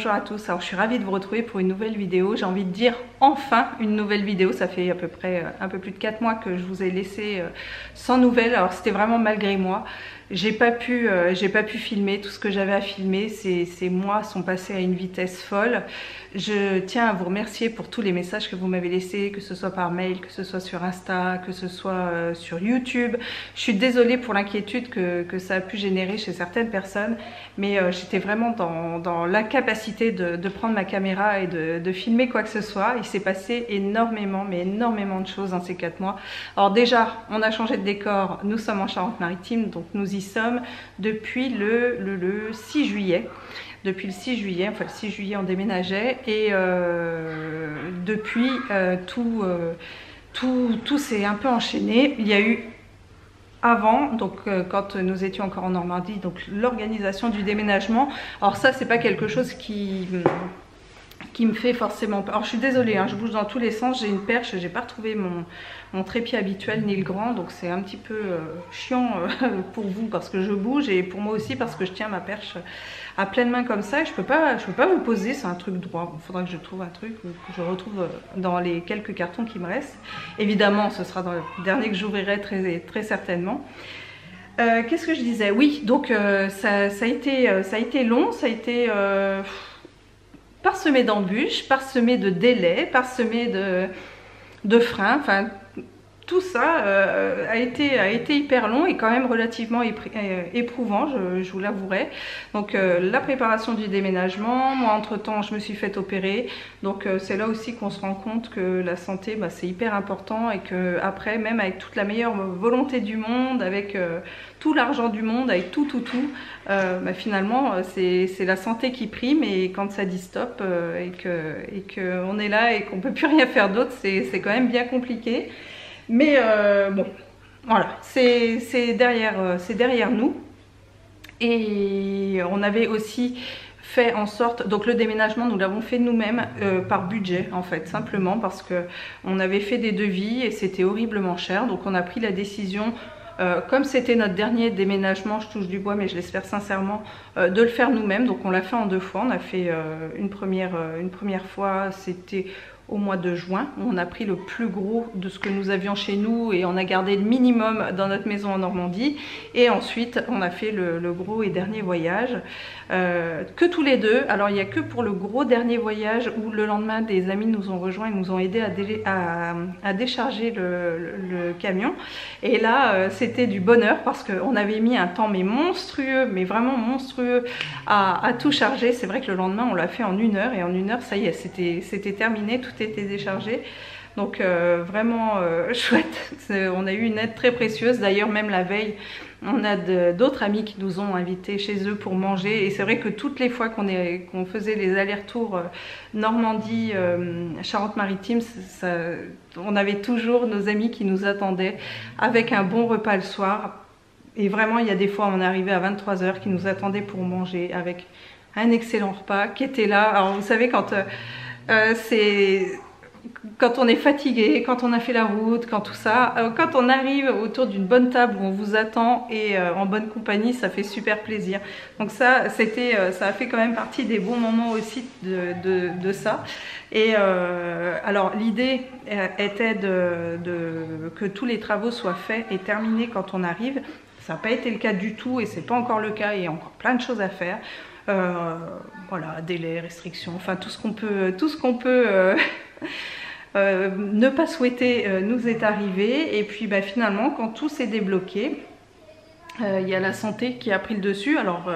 bonjour à tous. Alors je suis ravie de vous retrouver pour une nouvelle vidéo. J'ai envie de dire enfin une nouvelle vidéo. Ça fait à peu près un peu plus de 4 mois que je vous ai laissé sans nouvelles. Alors c'était vraiment malgré moi. J'ai pas pu filmer tout ce que j'avais à filmer. Ces mois sont passés à une vitesse folle. Je tiens à vous remercier pour tous les messages que vous m'avez laissés, que ce soit par mail, que ce soit sur Insta, que ce soit sur YouTube. Je suis désolée pour l'inquiétude que ça a pu générer chez certaines personnes, mais j'étais vraiment dans l'incapacité de prendre ma caméra et de filmer quoi que ce soit. Il s'est passé énormément, mais énormément de choses dans ces 4 mois. Alors déjà, on a changé de décor. Nous sommes en Charente-Maritime, donc nous y sommes depuis le 6 juillet. Depuis le 6 juillet, enfin le 6 juillet on déménageait et depuis tout s'est un peu enchaîné. Il y a eu avant, donc quand nous étions encore en Normandie, donc l'organisation du déménagement. Alors ça c'est pas quelque chose qui me fait forcément peur. Alors je suis désolée, hein, je bouge dans tous les sens, j'ai une perche, j'ai pas retrouvé mon trépied habituel ni le grand, donc c'est un petit peu chiant pour vous parce que je bouge et pour moi aussi parce que je tiens ma perche à pleine main comme ça et je peux pas vous poser, c'est un truc droit. Il faudra que je trouve un truc que je retrouve dans les quelques cartons qui me restent. Évidemment ce sera dans le dernier que j'ouvrirai très certainement. Qu'est-ce que je disais? Oui, donc ça a été long, ça a été parsemé d'embûches, parsemé de délais, parsemé de freins, enfin tout ça a été hyper long et quand même relativement éprouvant, je vous l'avouerai. Donc la préparation du déménagement, moi entre temps je me suis fait opérer, donc c'est là aussi qu'on se rend compte que la santé c'est hyper important et que après même avec toute la meilleure volonté du monde, avec tout l'argent du monde, avec tout, finalement c'est la santé qui prime et quand ça dit stop et que on est là et qu'on peut plus rien faire d'autre, c'est quand même bien compliqué. Mais bon, voilà, c'est derrière nous. Et on avait aussi fait en sorte, donc le déménagement nous l'avons fait nous-mêmes par budget en fait, simplement parce que on avait fait des devis et c'était horriblement cher. Donc on a pris la décision, comme c'était notre dernier déménagement, je touche du bois mais je l'espère sincèrement, de le faire nous-mêmes. Donc on l'a fait en 2 fois. On a fait une première fois, c'était au mois de juin, on a pris le plus gros de ce que nous avions chez nous et on a gardé le minimum dans notre maison en Normandie. Et ensuite on a fait le gros et dernier voyage que tous les deux. Alors il n'y a que pour le gros dernier voyage où le lendemain des amis nous ont rejoints et nous ont aidé à décharger le camion. Et là c'était du bonheur parce qu'on avait mis un temps mais monstrueux, mais vraiment monstrueux à tout charger. C'est vrai que le lendemain on l'a fait en 1 heure et en 1 heure ça y est, c'était terminé, tout était déchargé. Donc vraiment chouette. On a eu une aide très précieuse. D'ailleurs même la veille on a d'autres amis qui nous ont invités chez eux pour manger et c'est vrai que toutes les fois qu'on faisait les allers-retours Normandie, Charente-Maritime, on avait toujours nos amis qui nous attendaient avec un bon repas le soir. Et vraiment il y a des fois on est arrivé à 23 h qui nous attendaient pour manger avec un excellent repas qui était là. Alors vous savez quand quand on est fatigué, quand on a fait la route, quand tout ça, quand on arrive autour d'une bonne table où on vous attend et en bonne compagnie, ça fait super plaisir. Donc ça a fait quand même partie des bons moments aussi de ça. Et alors l'idée était que tous les travaux soient faits et terminés quand on arrive. Ça n'a pas été le cas du tout et c'est pas encore le cas, il y a encore plein de choses à faire. Voilà, délais, restrictions, enfin tout ce qu'on peut ne pas souhaiter nous est arrivé. Et puis finalement quand tout s'est débloqué, il y a la santé qui a pris le dessus. Alors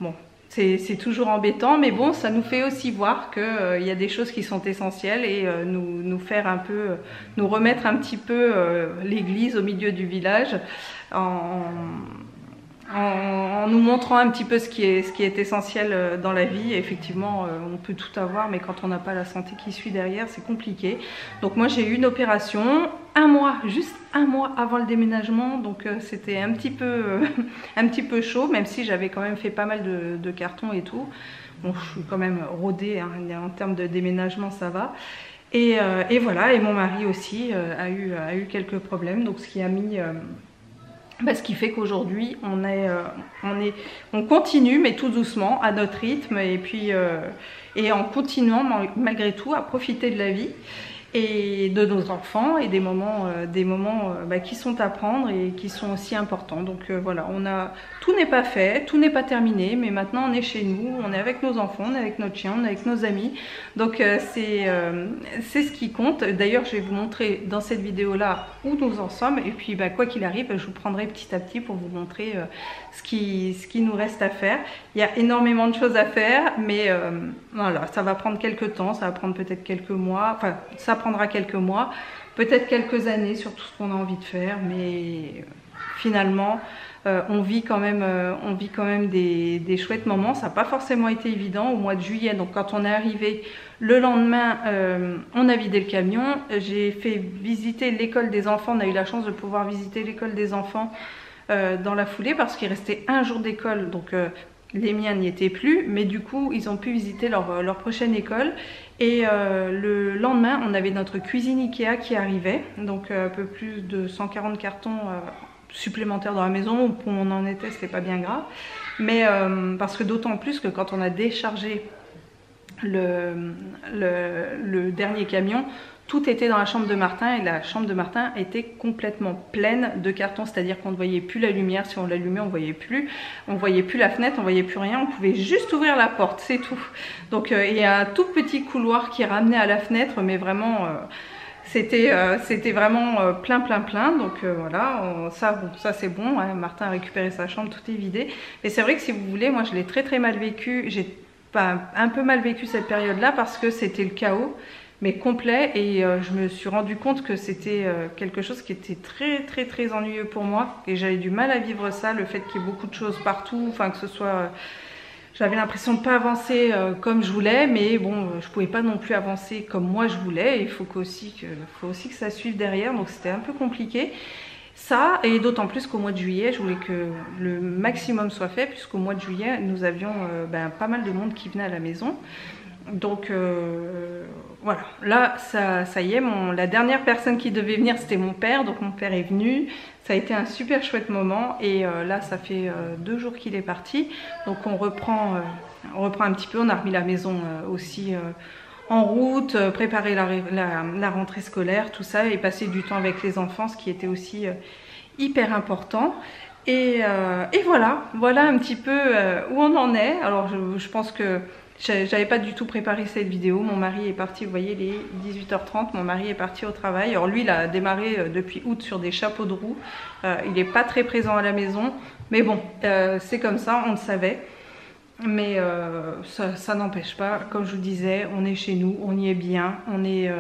bon, c'est toujours embêtant, mais bon, ça nous fait aussi voir qu'il y a des choses qui sont essentielles et nous remettre un petit peu l'église au milieu du village en nous montrant un petit peu ce qui est essentiel dans la vie. Et effectivement on peut tout avoir mais quand on n'a pas la santé qui suit derrière c'est compliqué. Donc moi j'ai eu une opération juste un mois avant le déménagement, donc c'était un petit peu chaud, même si j'avais quand même fait pas mal de cartons et tout. Bon, je suis quand même rodée hein, en termes de déménagement, ça va. Et voilà, et mon mari aussi a eu quelques problèmes, donc ce qui a mis Ce qui fait qu'aujourd'hui on continue, mais tout doucement, à notre rythme, et puis et en continuant malgré tout à profiter de la vie et de nos enfants, et des moments qui sont à prendre et qui sont aussi importants. Donc voilà, tout n'est pas fait, tout n'est pas terminé, mais maintenant on est chez nous, on est avec nos enfants, on est avec notre chien, on est avec nos amis. Donc c'est ce qui compte. D'ailleurs, je vais vous montrer dans cette vidéo là où nous en sommes, et puis quoi qu'il arrive, je vous prendrai petit à petit pour vous montrer ce qui nous reste à faire. Il y a énormément de choses à faire, mais voilà, ça va prendre quelques temps, ça va prendre peut-être quelques mois, enfin ça prendra quelques mois, peut-être quelques années sur tout ce qu'on a envie de faire, mais finalement on vit quand même des chouettes moments. Ça n'a pas forcément été évident au mois de juillet. Donc quand on est arrivé le lendemain, on a vidé le camion, j'ai fait visiter l'école des enfants. On a eu la chance de pouvoir visiter l'école des enfants dans la foulée, parce qu'il restait un jour d'école, donc les miens n'y étaient plus, mais du coup ils ont pu visiter leur prochaine école. Et le lendemain, on avait notre cuisine Ikea qui arrivait, donc un peu plus de 140 cartons supplémentaires dans la maison. Pour on en était, c'était pas bien grave, mais parce que d'autant plus que quand on a déchargé le dernier camion, tout était dans la chambre de Martin, et la chambre de Martin était complètement pleine de cartons, c'est-à-dire qu'on ne voyait plus la lumière. Si on l'allumait, on voyait plus la fenêtre, on voyait plus rien, on pouvait juste ouvrir la porte, c'est tout. Donc il y a un tout petit couloir qui ramenait à la fenêtre, mais vraiment c'était vraiment plein. Donc voilà, ça c'est bon, hein. Martin a récupéré sa chambre, tout est vidé. Mais c'est vrai que si vous voulez, moi je l'ai très mal vécu. J'ai un peu mal vécu cette période là, parce que c'était le chaos mais complet, et je me suis rendu compte que c'était quelque chose qui était très ennuyeux pour moi, et j'avais du mal à vivre ça, le fait qu'il y ait beaucoup de choses partout, enfin que ce soit j'avais l'impression de ne pas avancer comme je voulais, mais bon, je pouvais pas non plus avancer comme moi je voulais, il faut aussi que ça suive derrière, donc c'était un peu compliqué. Ça, et d'autant plus qu'au mois de juillet, je voulais que le maximum soit fait, puisqu'au mois de juillet, nous avions pas mal de monde qui venait à la maison. Donc voilà, là ça y est, la dernière personne qui devait venir, c'était mon père, donc mon père est venu. Ça a été un super chouette moment, et là ça fait 2 jours qu'il est parti, donc on reprend un petit peu. On a remis la maison aussi en route, préparer la rentrée scolaire, tout ça, et passer du temps avec les enfants, ce qui était aussi hyper important. Et voilà un petit peu où on en est. Alors je pense que j'avais pas du tout préparé cette vidéo. Mon mari est parti, vous voyez, les 18h30, mon mari est parti au travail. Alors lui, il a démarré depuis août sur des chapeaux de roue. Il n'est pas très présent à la maison, mais bon, c'est comme ça, on le savait. Mais ça n'empêche pas, comme je vous disais, on est chez nous, on y est bien, on est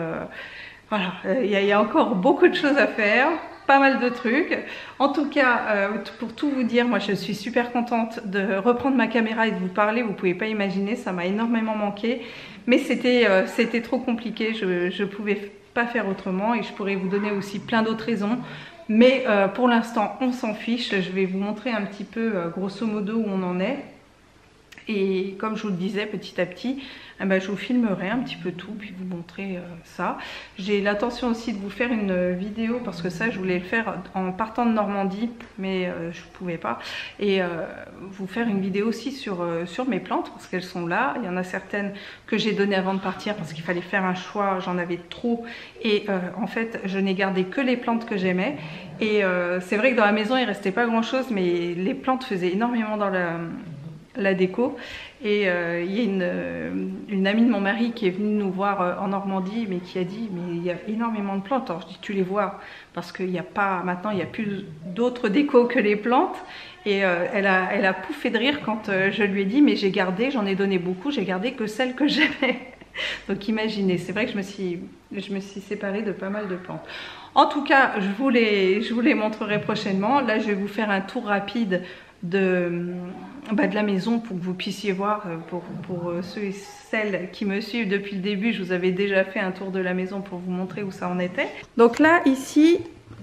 voilà, il y a encore beaucoup de choses à faire, pas mal de trucs. En tout cas, pour tout vous dire, moi je suis super contente de reprendre ma caméra et de vous parler. Vous pouvez pas imaginer, ça m'a énormément manqué, mais c'était trop compliqué, je pouvais pas faire autrement, et je pourrais vous donner aussi plein d'autres raisons. Mais pour l'instant, on s'en fiche. Je vais vous montrer un petit peu grosso modo où on en est. Et comme je vous le disais, petit à petit, je vous filmerai un petit peu tout, puis vous montrer ça. J'ai l'intention aussi de vous faire une vidéo, parce que ça je voulais le faire en partant de Normandie, mais je ne pouvais pas. Et vous faire une vidéo aussi sur mes plantes, parce qu'elles sont là. Il y en a certaines que j'ai données avant de partir, parce qu'il fallait faire un choix, j'en avais trop. Et en fait, je n'ai gardé que les plantes que j'aimais. Et c'est vrai que dans la maison, il ne restait pas grand chose, mais les plantes faisaient énormément dans la déco. Et il y a une amie de mon mari qui est venue nous voir en Normandie, mais qui a dit mais il y a énormément de plantes. Alors je dis tu les vois, parce qu'il n'y a pas, maintenant il n'y a plus d'autres déco que les plantes. Et elle a pouffé de rire quand je lui ai dit mais j'ai gardé, j'en ai donné beaucoup, j'ai gardé que celles que j'aimais. Donc imaginez, c'est vrai que je me suis séparée de pas mal de plantes. En tout cas, je vous les montrerai prochainement. Là je vais vous faire un tour rapide de la maison, pour que vous puissiez voir, pour ceux et celles qui me suivent depuis le début. Je vous avais déjà fait un tour de la maison pour vous montrer où ça en était. Donc là ici,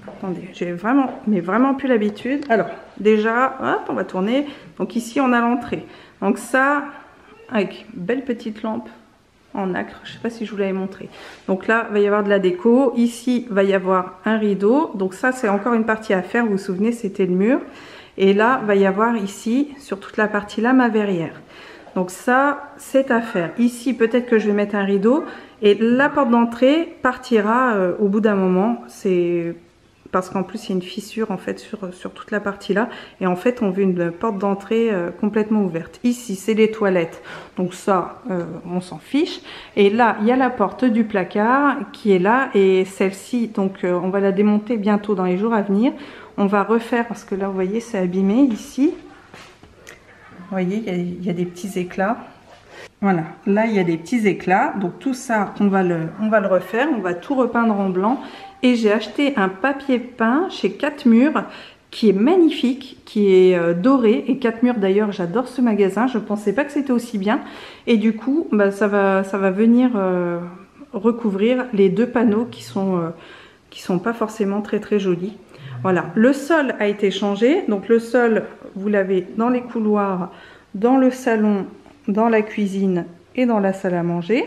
attendez, j'ai vraiment plus l'habitude. Alors déjà, hop, on va tourner. Donc ici on a l'entrée, donc ça avec belle petite lampe en nacre, je sais pas si je vous l'avais montré. Donc là il va y avoir de la déco, ici il va y avoir un rideau, donc ça c'est encore une partie à faire, vous vous souvenez c'était le mur, et là il va y avoir ici sur toute la partie là ma verrière. Donc ça c'est à faire. Ici peut-être que je vais mettre un rideau et la porte d'entrée partira au bout d'un moment, c'est parce qu'en plus il y a une fissure en fait sur toute la partie là, et en fait on veut une porte d'entrée complètement ouverte. Ici c'est les toilettes, donc ça on s'en fiche, et là il y a la porte du placard qui est là, et celle-ci donc on va la démonter bientôt dans les jours à venir. On va refaire parce que là vous voyez c'est abîmé ici, vous voyez il y a des petits éclats. Voilà, là il y a des petits éclats, donc tout ça on va le refaire, on va tout repeindre en blanc. Et j'ai acheté un papier peint chez 4 Murs qui est magnifique, qui est doré. Et 4 Murs d'ailleurs, j'adore ce magasin, je ne pensais pas que c'était aussi bien. Et du coup, bah, ça va venir recouvrir les 2 panneaux qui sont pas forcément très très jolis. Voilà, le sol a été changé. Donc le sol, vous l'avez dans les couloirs, dans le salon, dans la cuisine et dans la salle à manger.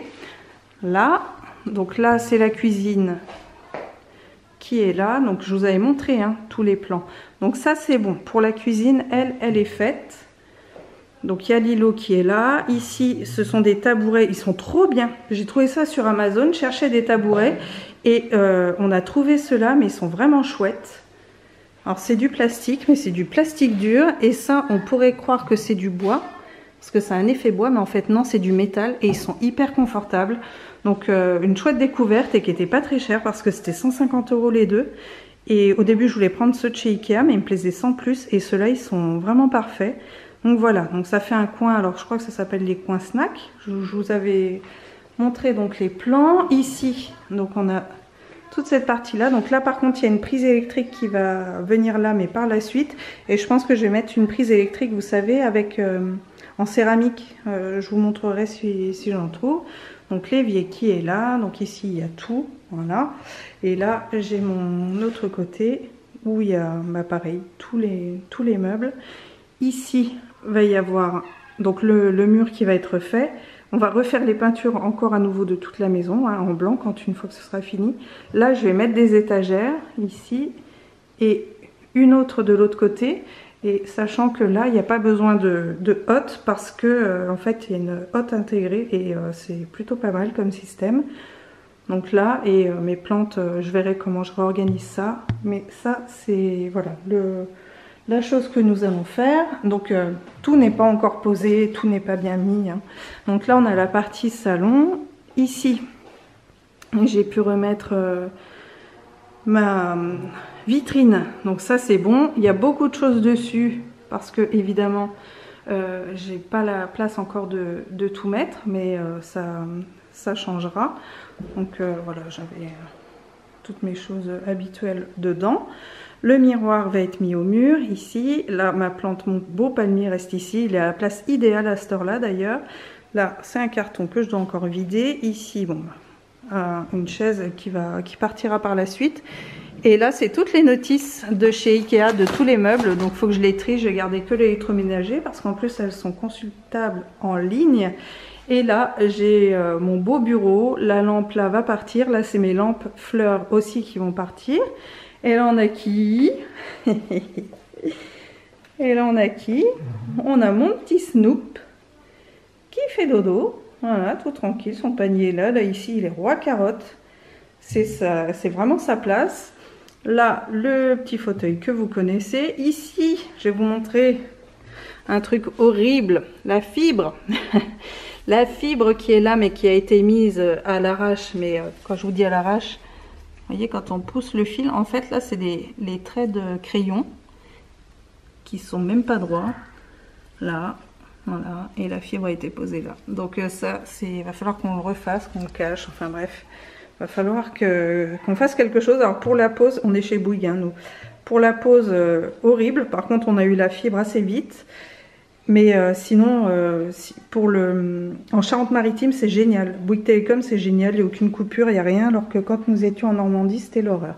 Là, donc là c'est la cuisine qui est là, donc je vous avais montré hein, tous les plans. Donc ça c'est bon, pour la cuisine, elle est faite. Donc il y a l'îlot qui est là. Ici ce sont des tabourets, ils sont trop bien. J'ai trouvé ça sur Amazon, je cherchais des tabourets et on a trouvé ceux-là, mais ils sont vraiment chouettes. Alors c'est du plastique, mais c'est du plastique dur, et ça on pourrait croire que c'est du bois parce que ça a un effet bois, mais en fait non, c'est du métal, et ils sont hyper confortables. Donc une chouette découverte, et qui n'était pas très chère parce que c'était 150 € les deux. Et au début je voulais prendre ceux de chez Ikea, mais ils me plaisaient sans plus, et ceux-là ils sont vraiment parfaits. Donc voilà, donc ça fait un coin, alors je crois que ça s'appelle les coins snack. Je vous avais montré donc les plans. Ici, donc on a toute cette partie là, donc là par contre il y a une prise électrique qui va venir là, mais par la suite. Et je pense que je vais mettre une prise électrique, vous savez, avec en céramique, je vous montrerai si j'en trouve. Donc l'évier qui est là, donc ici il y a tout, voilà. Et là j'ai mon autre côté où il y a bah, pareil, tous les meubles. Ici va y avoir donc le mur qui va être fait. On va refaire les peintures encore à nouveau de toute la maison, hein, en blanc, quand une fois que ce sera fini. Là je vais mettre des étagères ici et une autre de l'autre côté. Et sachant que là, il n'y a pas besoin de hotte parce que en fait, il y a une hotte intégrée, et c'est plutôt pas mal comme système. Donc là, et mes plantes, je verrai comment je réorganise ça. Mais ça, c'est voilà la chose que nous allons faire. Donc tout n'est pas encore posé, tout n'est pas bien mis, hein. Donc là, on a la partie salon. Ici, j'ai pu remettre ma vitrine, donc ça c'est bon. Il y a beaucoup de choses dessus parce que évidemment j'ai pas la place encore de tout mettre, mais ça changera. Donc voilà, j'avais toutes mes choses habituelles dedans. Le miroir va être mis au mur ici. Là ma plante, mon beau palmier reste ici, il est à la place idéale à cette heure là d'ailleurs. Là c'est un carton que je dois encore vider. Ici bon, une chaise qui partira par la suite. Et là c'est toutes les notices de chez Ikea de tous les meubles, donc il faut que je les trie. Je vais garder que l'électroménager parce qu'en plus elles sont consultables en ligne. Et là j'ai mon beau bureau, la lampe là va partir, là c'est mes lampes fleurs aussi qui vont partir. Et là on a qui et là on a qui on a mon petit Snoop qui fait dodo. Voilà, tout tranquille, son panier est là. Là, ici, il est roi carotte. C'est vraiment sa place. Là, le petit fauteuil que vous connaissez. Ici, je vais vous montrer un truc horrible. La fibre. La fibre qui est là, mais qui a été mise à l'arrache. Mais quand je vous dis à l'arrache, vous voyez, quand on pousse le fil, en fait, là, c'est les traits de crayon qui sont même pas droits. Là. Voilà, et la fibre a été posée là. Donc ça, va falloir qu'on le refasse, qu'on le cache, enfin bref. Va falloir qu'on fasse quelque chose. Alors pour la pose, on est chez Bouygues, hein, nous. Pour la pose, horrible. Par contre, on a eu la fibre assez vite. Mais sinon, en Charente-Maritime, c'est génial. Bouygues Télécom, c'est génial. Il n'y a aucune coupure, il n'y a rien. Alors que quand nous étions en Normandie, c'était l'horreur.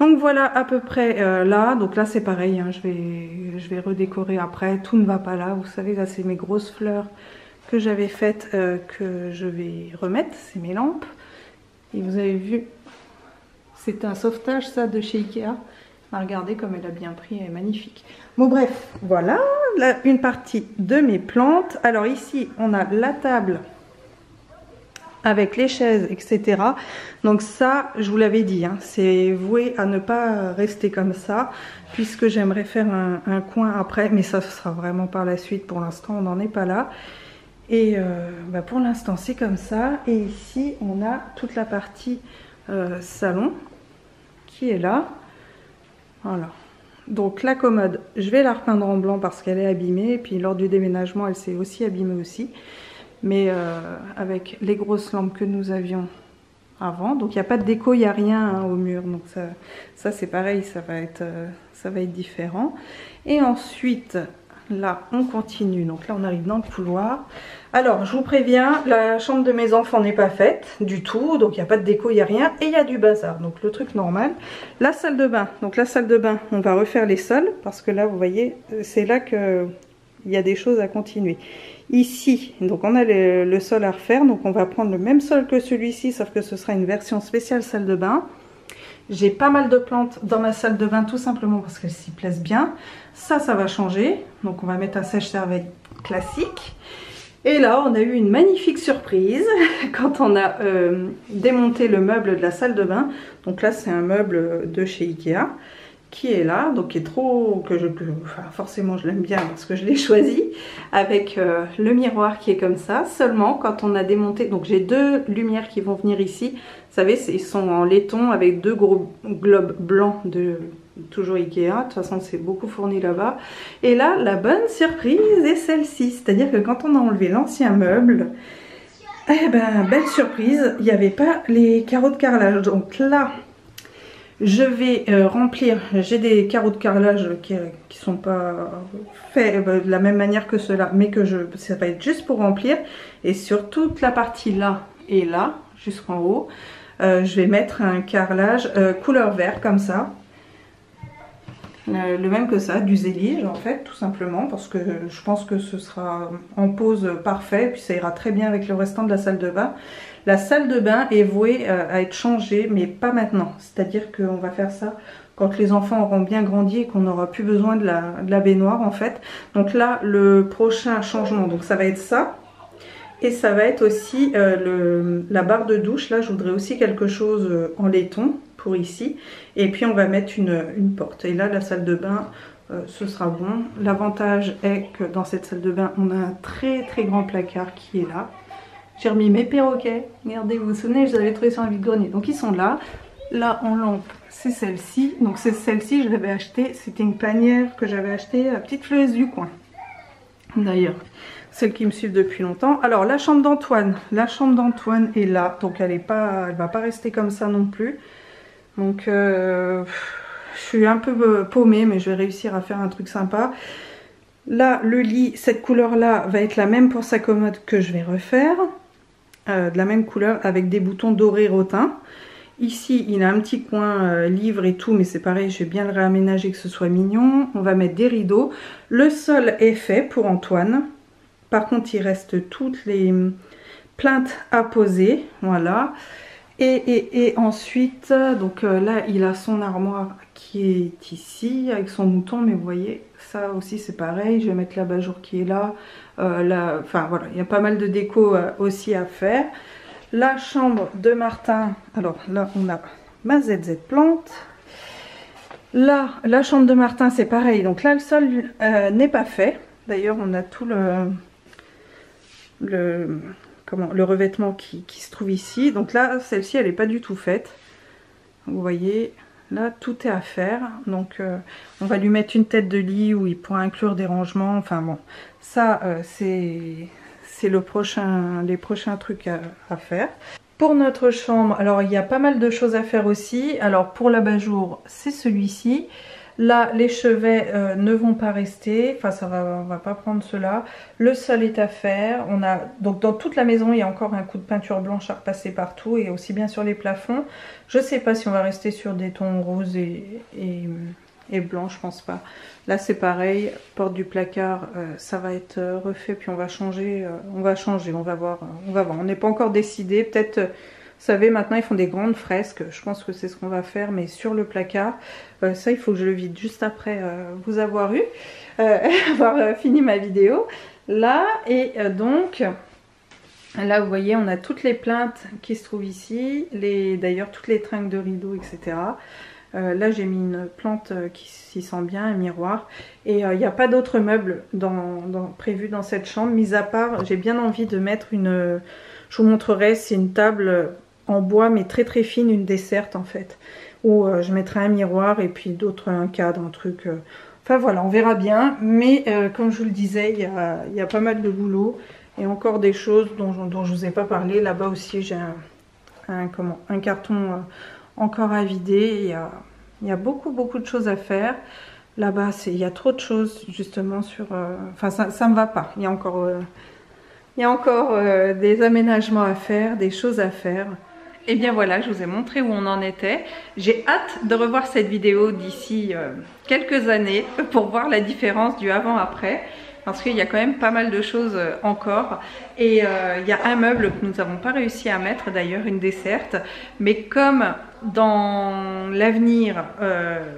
Donc voilà à peu près là. Donc là c'est pareil, hein, je vais redécorer après. Tout ne va pas là. Vous savez, là c'est mes grosses fleurs que j'avais faites que je vais remettre, c'est mes lampes. Et vous avez vu, c'est un sauvetage ça de chez Ikea. Regardez comme elle a bien pris, elle est magnifique. Bon bref, voilà une partie de mes plantes. Alors ici on a la table avec les chaises, etc. Donc ça, je vous l'avais dit, hein, c'est voué à ne pas rester comme ça, puisque j'aimerais faire un coin après, mais ça ce sera vraiment par la suite. Pour l'instant on n'en est pas là. Et pour l'instant c'est comme ça. Et ici on a toute la partie salon qui est là. Voilà. Donc la commode, je vais la repeindre en blanc parce qu'elle est abîmée. Et puis lors du déménagement elle s'est aussi abîmée aussi. Mais avec les grosses lampes que nous avions avant. Donc il n'y a pas de déco, il n'y a rien hein, au mur. Donc ça c'est pareil, ça va être différent. Et ensuite, là on continue. Donc là on arrive dans le couloir. Alors je vous préviens, la chambre de mes enfants n'est pas faite du tout. Donc il n'y a pas de déco, il n'y a rien. Et il y a du bazar. Donc le truc normal. La salle de bain. Donc la salle de bain, on va refaire les sols. Parce que là vous voyez, c'est là qu'il y a des choses à continuer. Ici, donc on a le sol à refaire, donc on va prendre le même sol que celui-ci, sauf que ce sera une version spéciale salle de bain. J'ai pas mal de plantes dans ma salle de bain, tout simplement parce qu'elles s'y plaisent bien. Ça va changer, donc on va mettre un sèche-serviette classique. Et là, on a eu une magnifique surprise quand on a démonté le meuble de la salle de bain. Donc là, c'est un meuble de chez Ikea. Qui est là, donc qui est trop, enfin, forcément je l'aime bien parce que je l'ai choisi, avec le miroir qui est comme ça. Seulement quand on a démonté, donc j'ai deux lumières qui vont venir ici, vous savez ils sont en laiton avec deux gros globes blancs de toujours Ikea, de toute façon c'est beaucoup fourni là-bas. Et là la bonne surprise est celle-ci, c'est-à-dire que quand on a enlevé l'ancien meuble, eh ben belle surprise, il n'y avait pas les carreaux de carrelage. Donc là je vais remplir, j'ai des carreaux de carrelage qui sont pas faits de la même manière que ceux-là, mais que ça va être juste pour remplir. Et sur toute la partie là et là, jusqu'en haut, je vais mettre un carrelage couleur vert comme ça. Le même que ça, du zélige en fait, tout simplement, parce que je pense que ce sera en pose parfait, puis ça ira très bien avec le restant de la salle de bain. La salle de bain est vouée à être changée, mais pas maintenant. C'est-à-dire qu'on va faire ça quand les enfants auront bien grandi et qu'on n'aura plus besoin de la baignoire en fait. Donc là, le prochain changement, donc ça va être ça. Et ça va être aussi la barre de douche. Là, je voudrais aussi quelque chose en laiton pour ici. Et puis, on va mettre une porte. Et là, la salle de bain, ce sera bon. L'avantage est que dans cette salle de bain, on a un très très grand placard qui est là. J'ai remis mes perroquets. Regardez, vous vous souvenez, je les avais trouvés sur un vide-grenier. Donc, ils sont là. Là, en lampe, c'est celle-ci. Donc, c'est celle-ci, je l'avais achetée. C'était une panière que j'avais achetée à Petite Fleureuse du coin. D'ailleurs, celles qui me suivent depuis longtemps. Alors, la chambre d'Antoine. La chambre d'Antoine est là. Donc, elle va pas rester comme ça non plus. Donc, je suis un peu paumée, mais je vais réussir à faire un truc sympa. Là, le lit, cette couleur-là va être la même pour sa commode que je vais refaire. De la même couleur avec des boutons dorés rotin. Ici, il a un petit coin livre et tout, mais c'est pareil, je vais bien le réaménager que ce soit mignon. On va mettre des rideaux. Le sol est fait pour Antoine. Par contre, il reste toutes les plaintes à poser. Voilà. Et ensuite, donc là, il a son armoire qui est ici avec son mouton. Mais vous voyez, ça aussi c'est pareil. Je vais mettre l'abat-jour qui est là. Enfin voilà, il y a pas mal de déco aussi à faire. La chambre de Martin, alors là on a ma ZZ plante. Là, la chambre de Martin c'est pareil, donc là le sol n'est pas fait. D'ailleurs on a tout le revêtement qui se trouve ici. Donc là celle-ci elle n'est pas du tout faite. Vous voyez, là tout est à faire. Donc on va lui mettre une tête de lit où il pourra inclure des rangements. Enfin bon, ça c'est les prochains trucs à faire. Pour notre chambre, alors il y a pas mal de choses à faire aussi. Alors pour l'abat-jour, c'est celui-ci. Là, les chevets ne vont pas rester. Enfin, on va pas prendre cela. Le sol est à faire. On a donc dans toute la maison, il y a encore un coup de peinture blanche à repasser partout et aussi bien sur les plafonds. Je sais pas si on va rester sur des tons roses et et blanc, je pense pas. Là c'est pareil, porte du placard, ça va être refait, puis on va changer, on va voir, on n'est pas encore décidé, peut-être, vous savez, maintenant ils font des grandes fresques, je pense que c'est ce qu'on va faire, mais sur le placard, ça il faut que je le vide juste après vous avoir eu, avoir fini ma vidéo, là, et donc... Là vous voyez on a toutes les plaintes qui se trouvent ici, d'ailleurs toutes les tringles de rideaux, etc. Là j'ai mis une plante qui s'y sent bien, un miroir. Et il n'y a pas d'autres meubles prévus dans cette chambre, mis à part, j'ai bien envie de mettre une... Je vous montrerai, c'est une table en bois mais très très fine, une desserte en fait. Où je mettrai un miroir et puis d'autres, un cadre, un truc... Enfin voilà, on verra bien. Mais comme je vous le disais, il y a pas mal de boulot. Et encore des choses dont je ne vous ai pas parlé. Là-bas aussi, j'ai un carton encore à vider. Il y a beaucoup de choses à faire. Là-bas, il y a trop de choses justement sur... Enfin, ça ne me va pas. Il y a encore des aménagements à faire, des choses à faire. Et bien voilà, je vous ai montré où on en était. J'ai hâte de revoir cette vidéo d'ici quelques années pour voir la différence du avant-après. Parce qu'il y a quand même pas mal de choses encore. Et il y a un meuble que nous n'avons pas réussi à mettre, d'ailleurs une desserte. Mais comme dans l'avenir,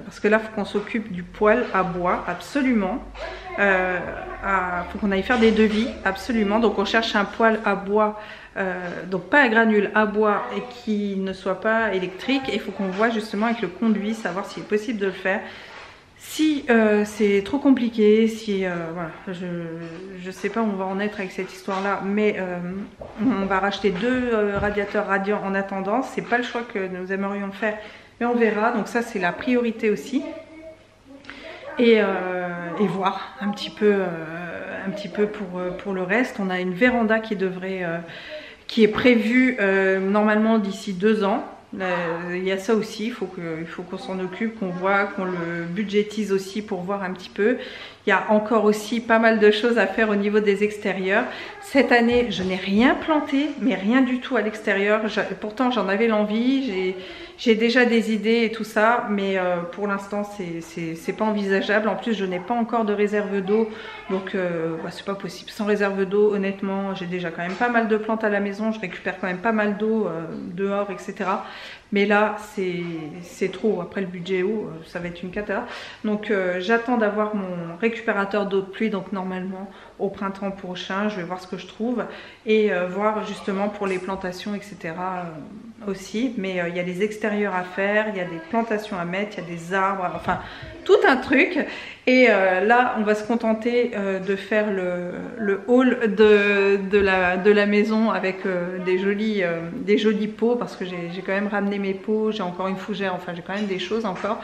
parce que là il faut qu'on s'occupe du poêle à bois, absolument. Faut qu'on aille faire des devis, absolument. Donc on cherche un poêle à bois, donc pas à granules, à bois, et qui ne soit pas électrique. Et il faut qu'on voit justement avec le conduit, savoir s'il est possible de le faire. Si c'est trop compliqué, si voilà, je sais pas où on va en être avec cette histoire là, mais on va racheter 2 radiateurs Radiant en attendant, c'est pas le choix que nous aimerions faire, mais on verra, donc ça c'est la priorité aussi. Et voir un petit peu pour le reste. On a une véranda qui est prévue normalement d'ici 2 ans. Il y a ça aussi, il faut qu'on s'en occupe, qu'on voit, qu'on le budgétise aussi pour voir un petit peu. Il y a encore aussi pas mal de choses à faire au niveau des extérieurs. Cette année, je n'ai rien planté, mais rien du tout à l'extérieur. Pourtant, j'en avais l'envie, j'ai déjà des idées et tout ça, mais pour l'instant, c'est pas envisageable. En plus, je n'ai pas encore de réserve d'eau, donc c'est pas possible. Sans réserve d'eau, honnêtement, j'ai déjà quand même pas mal de plantes à la maison. Je récupère quand même pas mal d'eau dehors, etc. Mais là, c'est trop. Après le budget eau, ça va être une cata. Donc, j'attends d'avoir mon récupérateur d'eau de pluie. Donc, normalement, au printemps prochain, je vais voir ce que je trouve. Et voir justement pour les plantations, etc. Aussi. Mais il y a des extérieurs à faire. Il y a des plantations à mettre. Il y a des arbres. Enfin, tout un truc. Et là, on va se contenter de faire le hall de la maison avec des jolis pots, parce que j'ai quand même ramené mes pots, j'ai encore une fougère, enfin j'ai quand même des choses encore.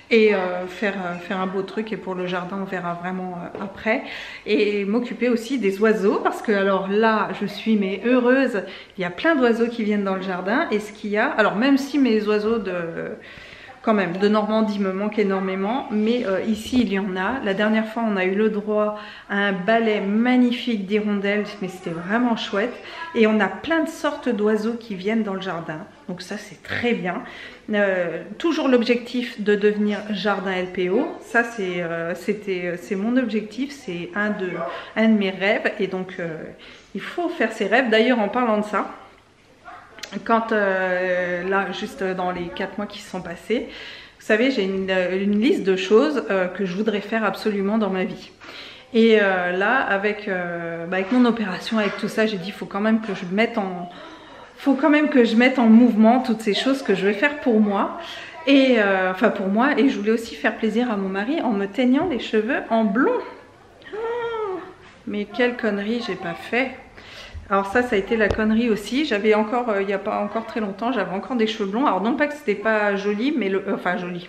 Et faire un beau truc, et pour le jardin on verra vraiment après. Et m'occuper aussi des oiseaux, parce que alors là je suis mais heureuse, il y a plein d'oiseaux qui viennent dans le jardin. Et ce qu'il y a, alors même si mes oiseaux quand même de Normandie me manquent énormément, mais ici il y en a. La dernière fois on a eu le droit à un balai magnifique d'hirondelles, mais c'était vraiment chouette. Et on a plein de sortes d'oiseaux qui viennent dans le jardin, donc ça c'est très bien. Toujours l'objectif de devenir jardin LPO, ça c'est mon objectif, c'est un de mes rêves. Et donc il faut faire ses rêves. D'ailleurs en parlant de ça, quand là juste dans les 4 mois qui se sont passés, vous savez, j'ai une liste de choses que je voudrais faire absolument dans ma vie. Et là avec mon opération, avec tout ça, j'ai dit faut quand même que je mette en mouvement toutes ces choses que je vais faire pour moi. Et enfin pour moi, et je voulais aussi faire plaisir à mon mari en me teignant les cheveux en blond. Oh, mais quelle connerie j'ai pas fait. Alors ça a été la connerie aussi. J'avais encore, il n'y a pas encore très longtemps, j'avais encore des cheveux blonds. Alors non pas que c'était pas joli, mais joli,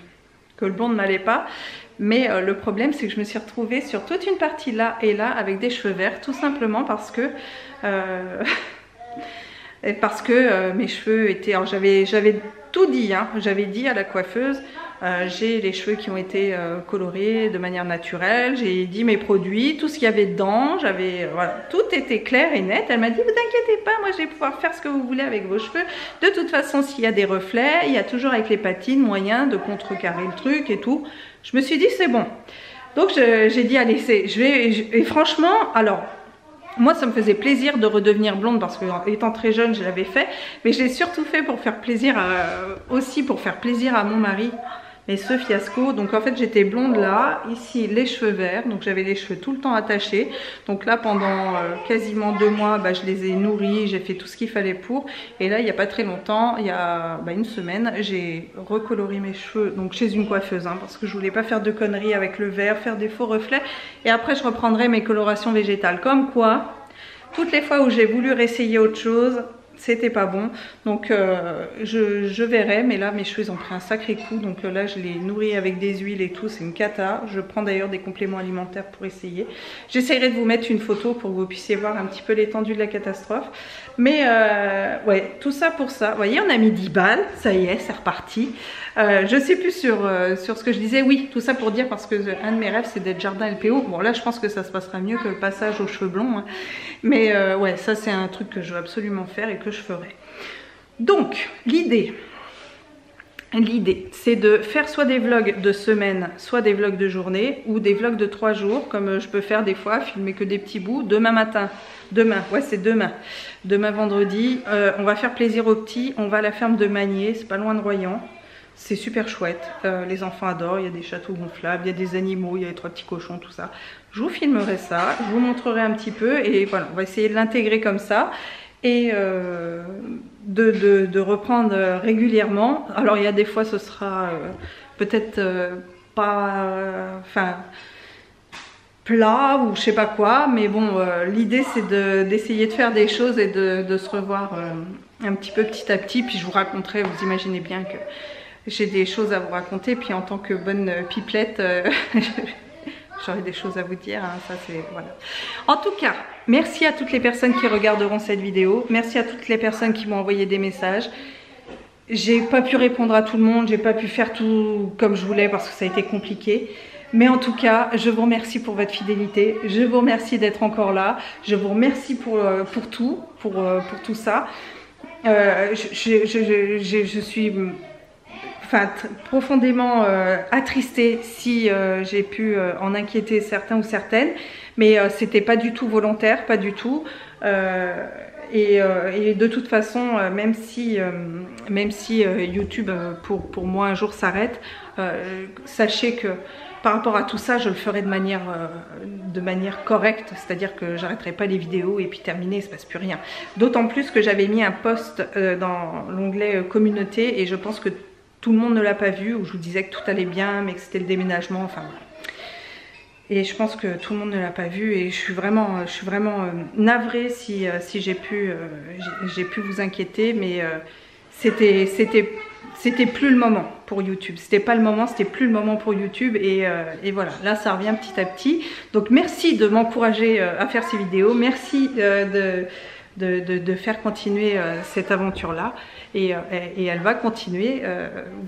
que le blond ne m'allait pas. Mais le problème c'est que je me suis retrouvée sur toute une partie là et là avec des cheveux verts, tout simplement parce que mes cheveux étaient... Alors j'avais tout dit, hein, j'avais dit à la coiffeuse, j'ai les cheveux qui ont été colorés de manière naturelle, j'ai dit mes produits, tout ce qu'il y avait dedans, voilà, tout était clair et net. Elle m'a dit vous inquiétez pas, moi je vais pouvoir faire ce que vous voulez avec vos cheveux. De toute façon s'il y a des reflets, il y a toujours avec les patines moyen de contrecarrer le truc et tout. je me suis dit c'est bon. Donc j'ai dit allez, et franchement, alors moi ça me faisait plaisir de redevenir blonde parce que étant très jeune je l'avais fait, mais je l'ai surtout fait pour faire plaisir aussi pour faire plaisir à mon mari. Et ce fiasco, donc en fait j'étais blonde là, ici les cheveux verts, donc j'avais les cheveux tout le temps attachés. Donc là pendant quasiment 2 mois, bah, je les ai nourris, j'ai fait tout ce qu'il fallait pour. Et là il n'y a pas très longtemps, il y a une semaine, j'ai recoloré mes cheveux, donc chez une coiffeuse, hein, parce que je voulais pas faire de conneries avec le vert, faire des faux reflets. Et après je reprendrai mes colorations végétales. Comme quoi, toutes les fois où j'ai voulu réessayer autre chose, c'était pas bon, donc je verrai, mais là mes cheveux ils ont pris un sacré coup, donc là je les nourris avec des huiles et tout, c'est une cata. Je prends d'ailleurs des compléments alimentaires pour essayer. J'essaierai de vous mettre une photo pour que vous puissiez voir un petit peu l'étendue de la catastrophe, mais ouais, tout ça pour ça. Vous voyez, on a mis 10 balles, ça y est, c'est reparti. Je sais plus sur ce que je disais. Oui, tout ça pour dire, parce que un de mes rêves c'est d'être jardin LPO. Bon là je pense que ça se passera mieux que le passage aux cheveux blonds, hein. Mais ouais, ça c'est un truc que je veux absolument faire et que je ferai. Donc l'idée c'est de faire soit des vlogs de semaine, soit des vlogs de journée, ou des vlogs de 3 jours, comme je peux faire des fois, filmer que des petits bouts. Demain matin, ouais c'est demain vendredi, on va faire plaisir aux petits, on va à la ferme de Magnier, c'est pas loin de Royan. C'est super chouette, les enfants adorent, il y a des châteaux gonflables, il y a des animaux, il y a les 3 petits cochons, tout ça. Je vous filmerai ça, je vous montrerai un petit peu et voilà, on va essayer de l'intégrer comme ça et de reprendre régulièrement. Alors il y a des fois ce sera peut-être pas plat ou je sais pas quoi, mais bon l'idée c'est d'essayer de faire des choses et de se revoir un petit peu petit à petit, puis je vous raconterai, vous imaginez bien que j'ai des choses à vous raconter, puis en tant que bonne pipelette, j'aurai des choses à vous dire, hein, ça c'est voilà. En tout cas, merci à toutes les personnes qui regarderont cette vidéo, merci à toutes les personnes qui m'ont envoyé des messages. J'ai pas pu répondre à tout le monde, j'ai pas pu faire tout comme je voulais parce que ça a été compliqué. Mais en tout cas, je vous remercie pour votre fidélité, je vous remercie d'être encore là, je vous remercie pour tout ça. Je suis profondément attristée si j'ai pu en inquiéter certains ou certaines, mais c'était pas du tout volontaire, pas du tout. Et de toute façon, même si YouTube pour moi un jour s'arrête, sachez que par rapport à tout ça, je le ferai de manière correcte, c'est-à-dire que j'arrêterai pas les vidéos et puis terminé, il ne se passe plus rien. D'autant plus que j'avais mis un post dans l'onglet communauté et je pense que tout le monde ne l'a pas vu, où je vous disais que tout allait bien, mais que c'était le déménagement, enfin voilà. Et je pense que tout le monde ne l'a pas vu et je suis vraiment navrée si j'ai pu vous inquiéter, mais c'était plus le moment pour YouTube. C'était pas le moment, c'était plus le moment pour YouTube et voilà, là ça revient petit à petit. Donc merci de m'encourager à faire ces vidéos, merci de faire continuer cette aventure-là. Et elle va continuer,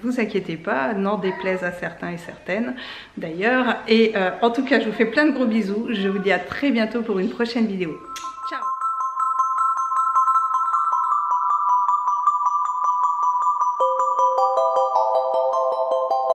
vous inquiétez pas, n'en déplaise à certains et certaines d'ailleurs. Et en tout cas, je vous fais plein de gros bisous. Je vous dis à très bientôt pour une prochaine vidéo.